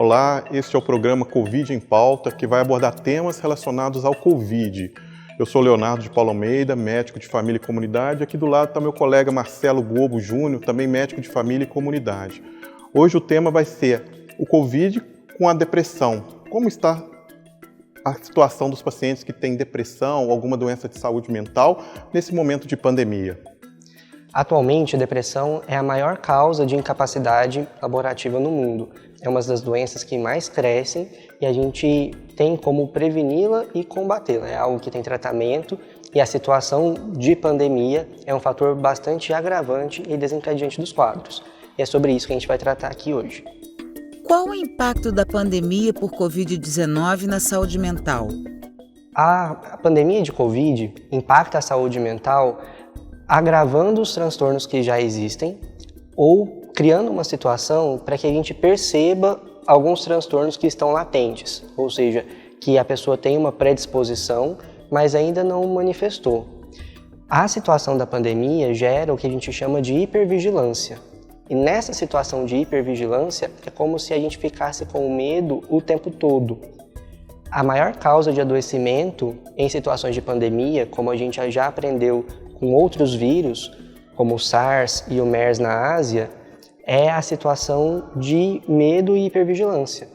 Olá, este é o programa Covid em Pauta, que vai abordar temas relacionados ao Covid. Eu sou Leonardo de Paulo Almeida, médico de família e comunidade. Aqui do lado está meu colega Marcelo Gobo Júnior, também médico de família e comunidade. Hoje o tema vai ser o Covid com a depressão. Como está a situação dos pacientes que têm depressão ou alguma doença de saúde mental nesse momento de pandemia? Atualmente, a depressão é a maior causa de incapacidade laborativa no mundo. É uma das doenças que mais crescem e a gente tem como preveni-la e combatê-la. É algo que tem tratamento e a situação de pandemia é um fator bastante agravante e desencadeante dos quadros. E é sobre isso que a gente vai tratar aqui hoje. Qual o impacto da pandemia por Covid-19 na saúde mental? A pandemia de Covid impacta a saúde mental agravando os transtornos que já existem ou criando uma situação para que a gente perceba alguns transtornos que estão latentes, ou seja, que a pessoa tem uma predisposição, mas ainda não manifestou. A situação da pandemia gera o que a gente chama de hipervigilância. E nessa situação de hipervigilância é como se a gente ficasse com medo o tempo todo. A maior causa de adoecimento em situações de pandemia, como a gente já aprendeu com outros vírus, como o SARS e o MERS na Ásia, é a situação de medo e hipervigilância.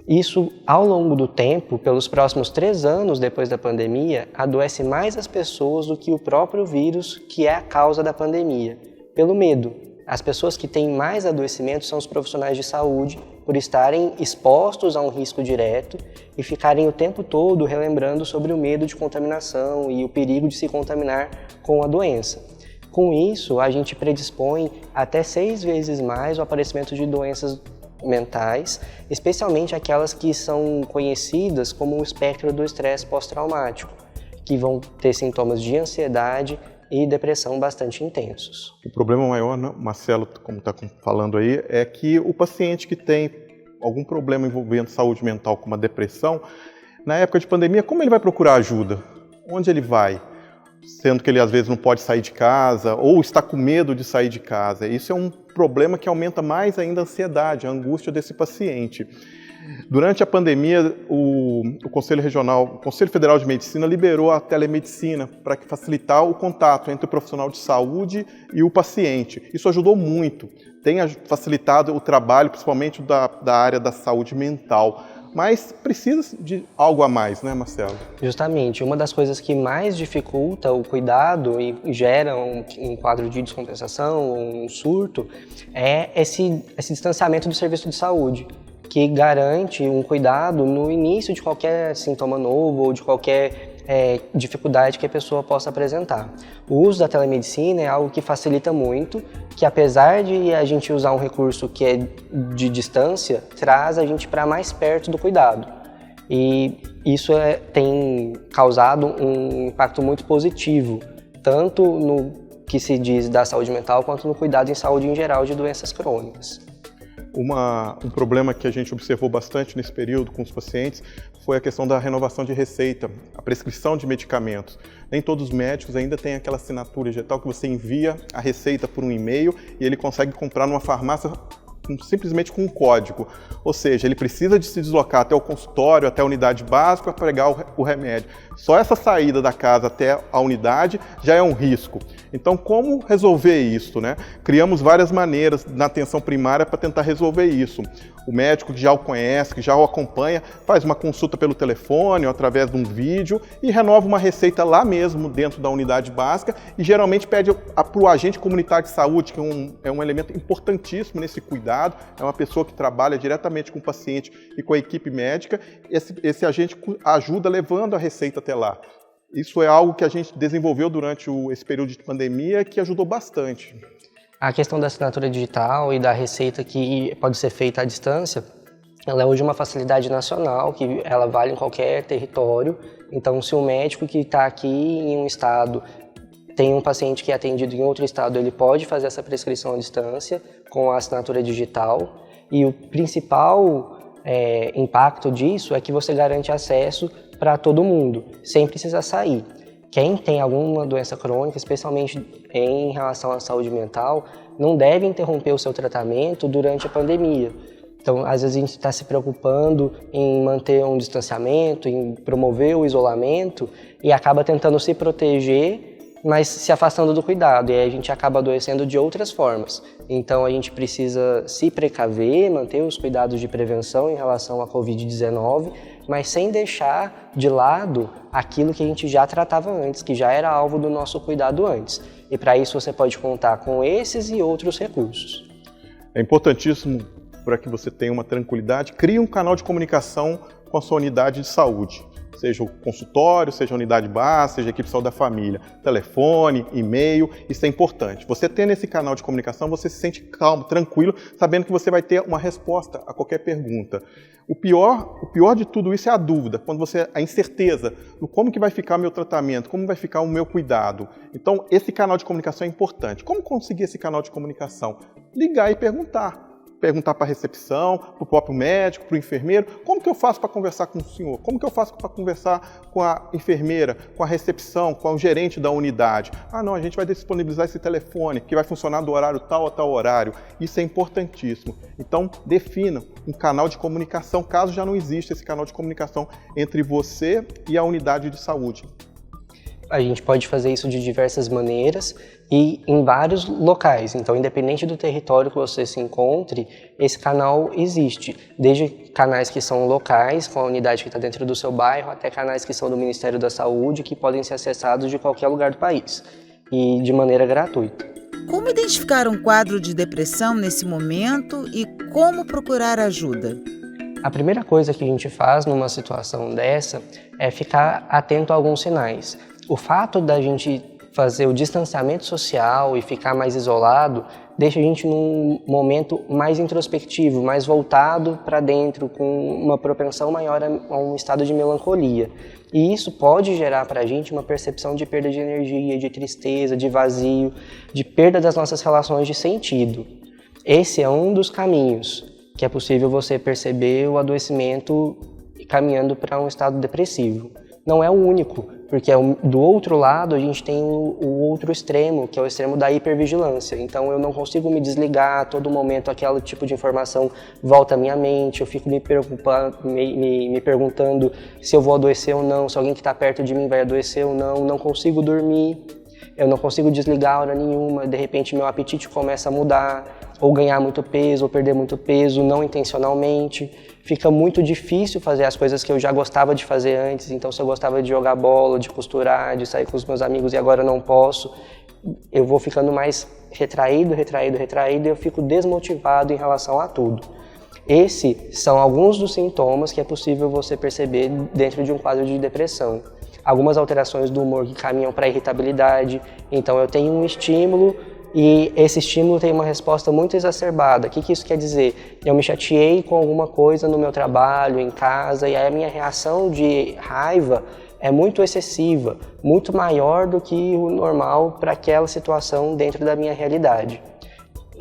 Isso, ao longo do tempo, pelos próximos 3 anos depois da pandemia, adoece mais as pessoas do que o próprio vírus, que é a causa da pandemia, pelo medo. As pessoas que têm mais adoecimento são os profissionais de saúde, por estarem expostos a um risco direto e ficarem o tempo todo relembrando sobre o medo de contaminação e o perigo de se contaminar com a doença. Com isso, a gente predispõe até 6 vezes mais o aparecimento de doenças mentais, especialmente aquelas que são conhecidas como o espectro do estresse pós-traumático, que vão ter sintomas de ansiedade e depressão bastante intensos. O problema maior, Marcelo, como está falando aí, é que o paciente que tem algum problema envolvendo saúde mental, como a depressão, na época de pandemia, como ele vai procurar ajuda? Onde ele vai? Sendo que ele às vezes não pode sair de casa ou está com medo de sair de casa. Isso é um problema que aumenta mais ainda a ansiedade, a angústia desse paciente. Durante a pandemia, o Conselho Federal de Medicina liberou a telemedicina para facilitar o contato entre o profissional de saúde e o paciente. Isso ajudou muito, tem facilitado o trabalho, principalmente da área da saúde mental. Mas precisa de algo a mais, né, Marcelo? Justamente. Uma das coisas que mais dificulta o cuidado e gera um quadro de descompensação, um surto, é esse distanciamento do serviço de saúde, que garante um cuidado no início de qualquer sintoma novo ou de qualquer dificuldade que a pessoa possa apresentar. O uso da telemedicina é algo que facilita muito, que apesar de a gente usar um recurso que é de distância, traz a gente para mais perto do cuidado. E isso tem causado um impacto muito positivo, tanto no que se diz da saúde mental, quanto no cuidado em saúde em geral de doenças crônicas. Um problema que a gente observou bastante nesse período com os pacientes foi a questão da renovação de receita, a prescrição de medicamentos. Nem todos os médicos ainda têm aquela assinatura digital que você envia a receita por um e-mail e ele consegue comprar numa farmácia simplesmente com um código. Ou seja, ele precisa de se deslocar até o consultório, até a unidade básica para pegar o remédio. Só essa saída da casa até a unidade já é um risco. Então, como resolver isso, né? Criamos várias maneiras na atenção primária para tentar resolver isso. O médico que já o conhece, que já o acompanha, faz uma consulta pelo telefone ou através de um vídeo e renova uma receita lá mesmo dentro da unidade básica e geralmente pede para o agente comunitário de saúde, que é um elemento importantíssimo nesse cuidado, é uma pessoa que trabalha diretamente com o paciente e com a equipe médica, esse agente ajuda levando a receita até lá. Isso é algo que a gente desenvolveu durante esse período de pandemia que ajudou bastante. A questão da assinatura digital e da receita que pode ser feita à distância, ela é hoje uma facilidade nacional, que ela vale em qualquer território. Então, se um médico que está aqui em um estado tem um paciente que é atendido em outro estado, ele pode fazer essa prescrição à distância com a assinatura digital. E o principal impacto disso é que você garante acesso para todo mundo, sem precisar sair. Quem tem alguma doença crônica, especialmente em relação à saúde mental, não deve interromper o seu tratamento durante a pandemia, Então, às vezes a gente está se preocupando em manter um distanciamento, em promover o isolamento e acaba tentando se proteger, mas se afastando do cuidado, e aí a gente acaba adoecendo de outras formas. Então a gente precisa se precaver, manter os cuidados de prevenção em relação à Covid-19, mas sem deixar de lado aquilo que a gente já tratava antes, que já era alvo do nosso cuidado antes. E para isso você pode contar com esses e outros recursos. É importantíssimo, para que você tenha uma tranquilidade, crie um canal de comunicação com a sua unidade de saúde. Seja o consultório, seja a unidade básica, seja a equipe de saúde da família, telefone, e-mail, isso é importante. Você tendo esse canal de comunicação, você se sente calmo, tranquilo, sabendo que você vai ter uma resposta a qualquer pergunta. O pior de tudo isso é a dúvida, a incerteza do como que vai ficar meu tratamento, como vai ficar o meu cuidado. Então, esse canal de comunicação é importante. Como conseguir esse canal de comunicação? Ligar e perguntar para a recepção, para o próprio médico, para o enfermeiro, como que eu faço para conversar com o senhor? Como que eu faço para conversar com a enfermeira, com a recepção, com o gerente da unidade? Ah, não, a gente vai disponibilizar esse telefone, que vai funcionar do horário tal a tal horário. Isso é importantíssimo. Então, defina um canal de comunicação, caso já não exista esse canal de comunicação entre você e a unidade de saúde. A gente pode fazer isso de diversas maneiras e em vários locais. Então, independente do território que você se encontre, esse canal existe. Desde canais que são locais, com a unidade que está dentro do seu bairro, até canais que são do Ministério da Saúde, que podem ser acessados de qualquer lugar do país e de maneira gratuita. Como identificar um quadro de depressão nesse momento e como procurar ajuda? A primeira coisa que a gente faz numa situação dessa é ficar atento a alguns sinais. O fato da gente fazer o distanciamento social e ficar mais isolado deixa a gente num momento mais introspectivo, mais voltado para dentro, com uma propensão maior a um estado de melancolia. E isso pode gerar para a gente uma percepção de perda de energia, de tristeza, de vazio, de perda das nossas relações de sentido. Esse é um dos caminhos que é possível você perceber o adoecimento caminhando para um estado depressivo. Não é o único, porque do outro lado a gente tem o outro extremo, que é o extremo da hipervigilância. Então eu não consigo me desligar, a todo momento aquele tipo de informação volta à minha mente, eu fico me preocupando, me perguntando se eu vou adoecer ou não, se alguém que está perto de mim vai adoecer ou não consigo dormir, eu não consigo desligar a hora nenhuma, de repente meu apetite começa a mudar, ou ganhar muito peso, ou perder muito peso, não intencionalmente. Fica muito difícil fazer as coisas que eu já gostava de fazer antes. Então, se eu gostava de jogar bola, de costurar, de sair com os meus amigos e agora não posso, eu vou ficando mais retraído, e eu fico desmotivado em relação a tudo. Esses são alguns dos sintomas que é possível você perceber dentro de um quadro de depressão. Algumas alterações do humor que caminham para a irritabilidade. Então, eu tenho um estímulo e esse estímulo tem uma resposta muito exacerbada. O que isso quer dizer? Eu me chateei com alguma coisa no meu trabalho, em casa, e aí a minha reação de raiva é muito excessiva, muito maior do que o normal para aquela situação dentro da minha realidade.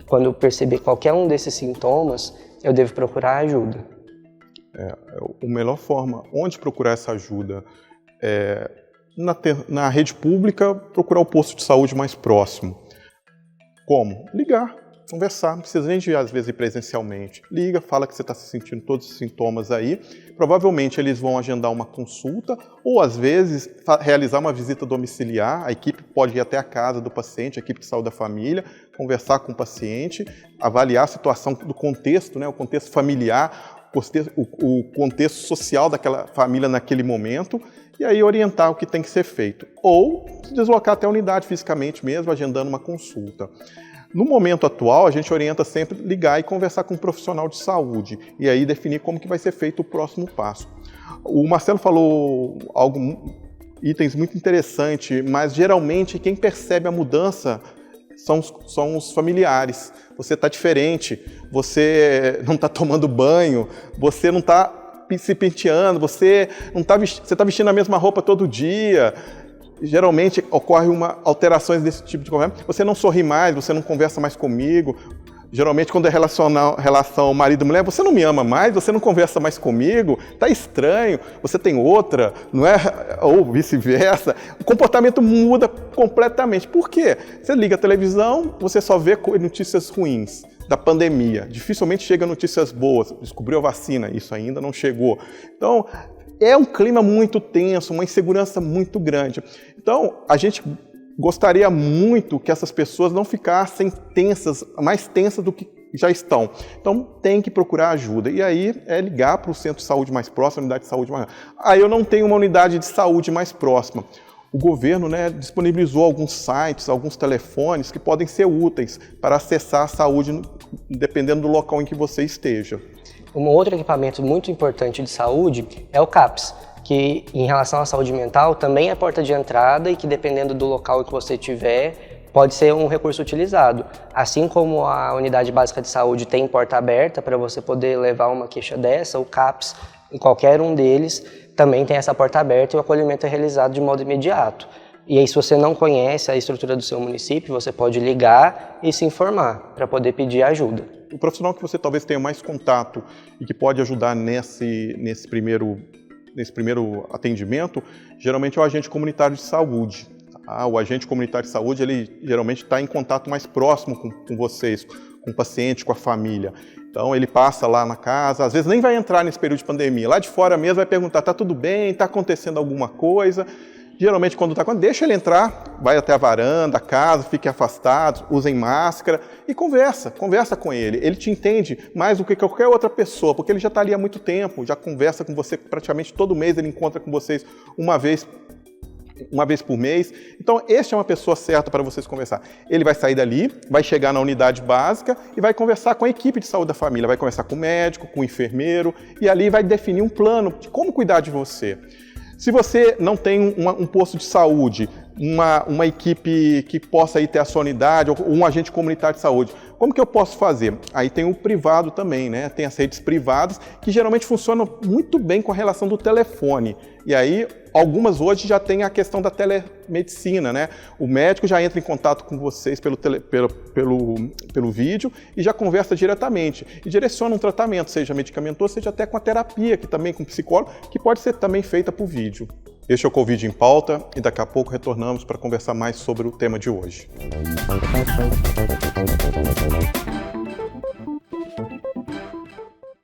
Quando eu perceber qualquer um desses sintomas, eu devo procurar ajuda. A melhor forma, onde procurar essa ajuda? Na rede pública, procurar o posto de saúde mais próximo. Como? Ligar, conversar, não precisa nem de, às vezes, ir presencialmente. Liga, fala que você está se sentindo todos os sintomas aí. Provavelmente eles vão agendar uma consulta ou, às vezes, realizar uma visita domiciliar. A equipe pode ir até a casa do paciente, a equipe de saúde da família, conversar com o paciente, avaliar a situação do contexto, né, o contexto familiar, o contexto social daquela família naquele momento, e aí orientar o que tem que ser feito. Ou se deslocar até a unidade fisicamente mesmo, agendando uma consulta. No momento atual, a gente orienta sempre ligar e conversar com um profissional de saúde, e aí definir como que vai ser feito o próximo passo. O Marcelo falou itens muito interessantes, mas geralmente quem percebe a mudança são os familiares. Você está diferente, você não está tomando banho, você não está se penteando, você está vestindo a mesma roupa todo dia. Geralmente ocorre alterações desse tipo de conversa. Você não sorri mais, você não conversa mais comigo. Geralmente, quando é relação marido-mulher, você não me ama mais, você não conversa mais comigo, tá estranho, você tem outra, não é? Ou vice-versa. O comportamento muda completamente. Por quê? Você liga a televisão, você só vê notícias ruins. da pandemia. Dificilmente chega notícias boas. Descobriu a vacina, isso ainda não chegou. Então, é um clima muito tenso, uma insegurança muito grande. Então, a gente gostaria muito que essas pessoas não ficassem tensas, mais tensas do que já estão. Então, tem que procurar ajuda. E aí, é ligar para o centro de saúde mais próximo, a unidade de saúde mais... Aí eu não tenho uma unidade de saúde mais próxima. O governo, né, disponibilizou alguns sites, alguns telefones que podem ser úteis para acessar a saúde, dependendo do local em que você esteja. Um outro equipamento muito importante de saúde é o CAPS, que em relação à saúde mental também é porta de entrada e que dependendo do local que você estiver, pode ser um recurso utilizado. Assim como a unidade básica de saúde tem porta aberta para você poder levar uma queixa dessa, o CAPS, em qualquer um deles, também tem essa porta aberta e o acolhimento é realizado de modo imediato. E aí, se você não conhece a estrutura do seu município, você pode ligar e se informar para poder pedir ajuda. O profissional que você talvez tenha mais contato e que pode ajudar nesse primeiro atendimento, geralmente é o agente comunitário de saúde. O agente comunitário de saúde, ele geralmente está em contato mais próximo com vocês, com o paciente, com a família. Então, ele passa lá na casa, às vezes nem vai entrar nesse período de pandemia. Lá de fora mesmo vai perguntar, está tudo bem, está acontecendo alguma coisa? Geralmente, quando deixa ele entrar, vai até a varanda, a casa, fique afastado, usem máscara e conversa com ele. Ele te entende mais do que qualquer outra pessoa, porque ele já está ali há muito tempo, já conversa com você praticamente todo mês, ele encontra com vocês uma vez por mês. Então, este é uma pessoa certa para vocês conversar. Ele vai sair dali, vai chegar na unidade básica e vai conversar com a equipe de saúde da família, vai conversar com o médico, com o enfermeiro, e ali vai definir um plano de como cuidar de você. Se você não tem um posto de saúde, uma equipe que possa ir ter a sua unidade, ou um agente comunitário de saúde, como que eu posso fazer? Aí tem o privado também, né? Tem as redes privadas, que geralmente funcionam muito bem com a relação do telefone. E aí, algumas hoje já tem a questão da telemedicina, né? O médico já entra em contato com vocês pelo vídeo e já conversa diretamente. E direciona um tratamento, seja medicamentoso, seja até com a terapia, que também com psicólogo, que pode ser também feita por vídeo. Este é o Covid em Pauta e daqui a pouco retornamos para conversar mais sobre o tema de hoje.